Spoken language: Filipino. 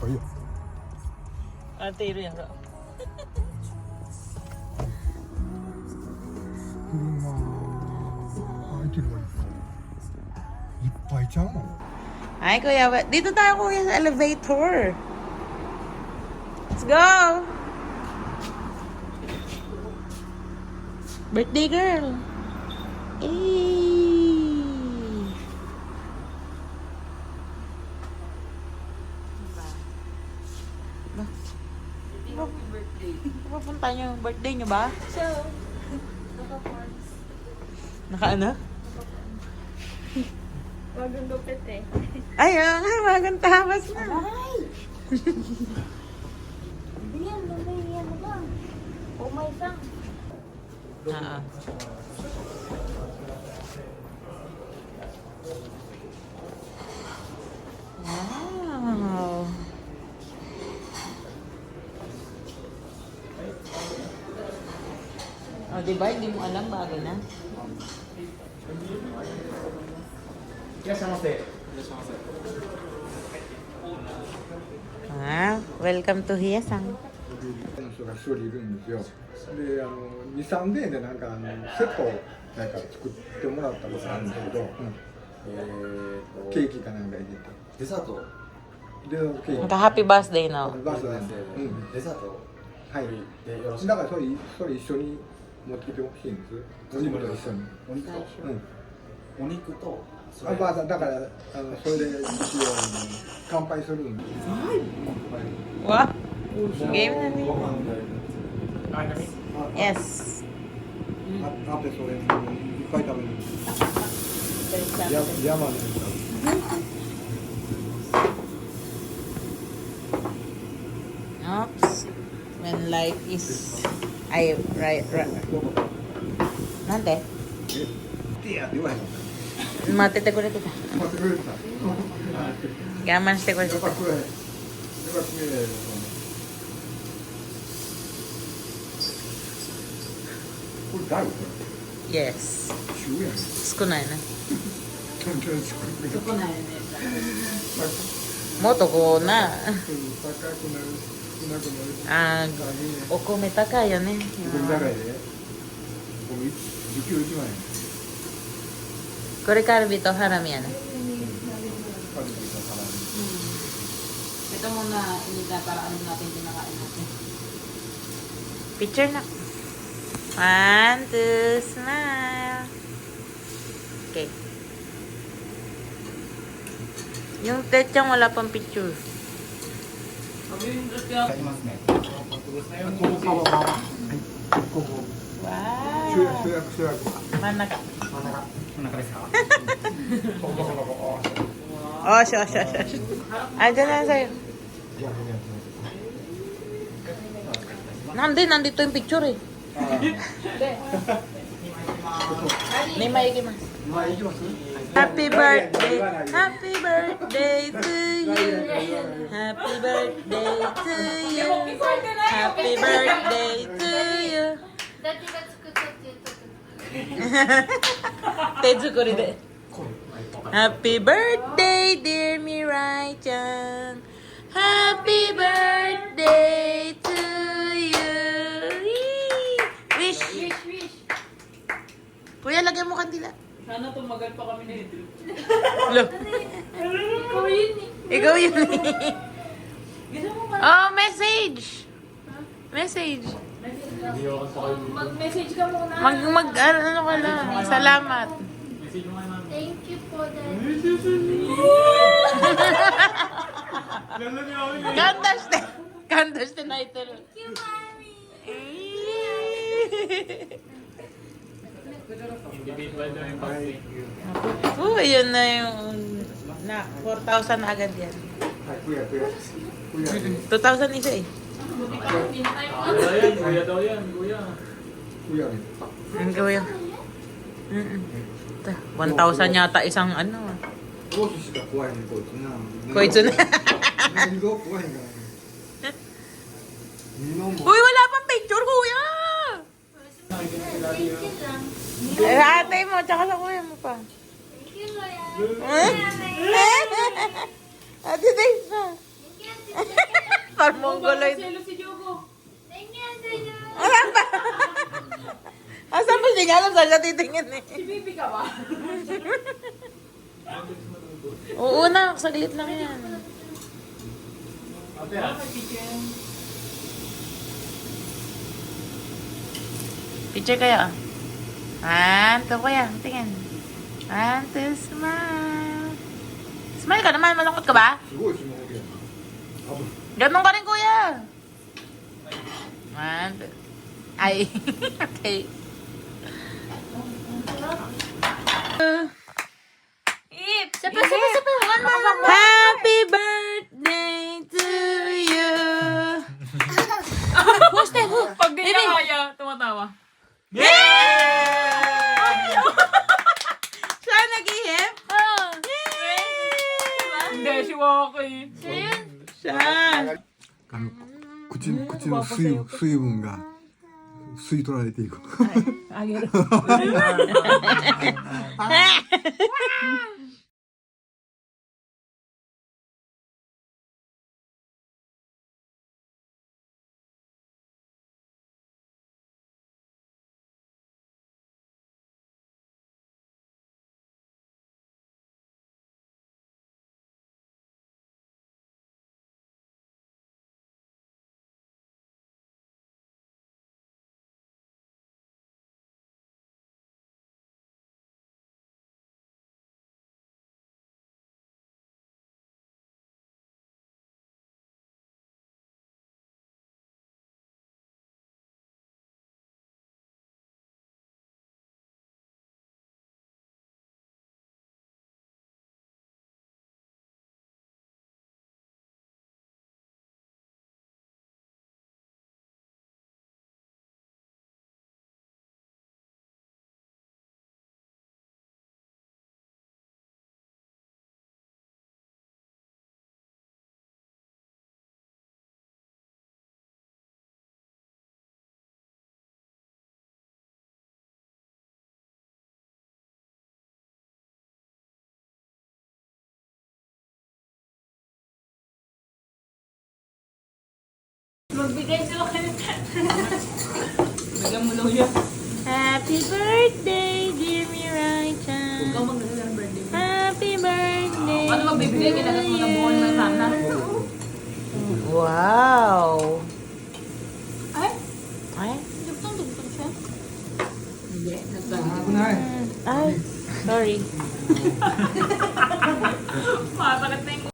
ぱいよ。 Ate iro yan. 車空いてるわ。いっぱいちゃうの。 Ay, kuya. Dito tayo, kuya, sa elevator. Let's go! Birthday girl. Eee. Papunta niyo yung birthday niyo ba? So, naka-forms. Naka ano? Bagong gupit eh. Ay, nga, magang tamas na. Ay! Yan, may ano ba? Oh my God. Oo. Wow. Oh, diba? Hindi mo alam, bago na. Ah, welcome to Hiyasang. 人が一人いるんですよ。で、2、3円でなんかセットをなんか作ってもらったことあるんですけど、ケーキかなんか入れて。デザートで、ケーキ。 Happy birthday, no? バスなんで、デザートはい。でよろしくだからそれ一緒に持ってきてほしいんです。お肉と一緒に。お肉とお肉とそれまあだからそれで一応乾杯するんで。 Wow. Game na ご niya. 飯で Yes. あってそれいっぱい食べる。山で。 Oops. When life is... Ay, right. Nande? いや言わへんの。 Matete ko na kita. 待ってくれた。 Gamanしてこれやっぱ kita. くれ。やっぱくれ。これ大これ。 Yes. 中やん。 少ないな。全然作る。少ないね。もっとこうな。高くなる。少なくなる。あー、お米高いよね。高いで。これ時給1万円。 これカルビとハラミやね。Ito muna, inita para alam natin kinakain natin. Picture na. 1, 2, smile. Okay. Yung techang wala pang picture. ありますね Wow. 主役。 Manaka. こんな感じですか Oh, shush. Andyan na sa'yo. Nandito yung picture eh. May maikimas. Happy birthday to you. Happy birthday to you. Happy birthday to you. だってが作ったって言ったと。手作りで。Happy birthday, dear Mirai-chan. Happy birthday to you. Wish. Kuya, lagyan mo kandila. Sana tumagal pa kami na ito. Lo. Ikaw yun eh. Ikaw yun. Gano'n mo ba? Oh, message. Message. Mag-message ka muna. Ano ka lang. Salamat. Message mo nga namin. Thank you po, Dad. Kandas the title. Thank you, Mommy. Individual na yung birthday. Oh, yun na yung... Na, 4,000 na agad yan. 2,000 isa eh. Kuya daw yan. Ang gawin. 1,000 yata isang ano. どうしか怖いねこいつな。 こいつな。何が怖いんかな。身のも Uy, wala pang picture, kuya! Thank you lang. Sa ate mo, tsaka sa kuya mo pa. Thank you, Loya. Ate Dave pa. Thank you, Ate. Star Mongoloid. Si Jogo. Tingnan, tingnan. Alam ba? Asan ba siya? Alam saan siya titingin eh. Si Bibi ka ba? Oo na, saglit lang yan. Picture kayo. One, two, kuya. Tingin. One, two, smile. Smile ka naman. Malungkot ka ba? すごいスマホゲーム。多分 Ganun ka rin, kuya. One, two. Ay. Okay. Sapa. One more. Happy birthday to you. Pag di niya kaya, tumatawa. Yay! Siya nag-ihip? Hindi, si Waki. Siya. 口の水分が吸い取られていく。 Magbigay sila kayo. Bigyan mo lang yan. Happy birthday, dear Mirai-chan. Ikaw magdala ng birthday mo. Happy birthday. Ano magbibigay? Kinagat mo ng buwan ng sana. Wow. Ay, Ay. dugtong siya. Hindi. Nagsabi. Ay. Sorry. Matakat na yung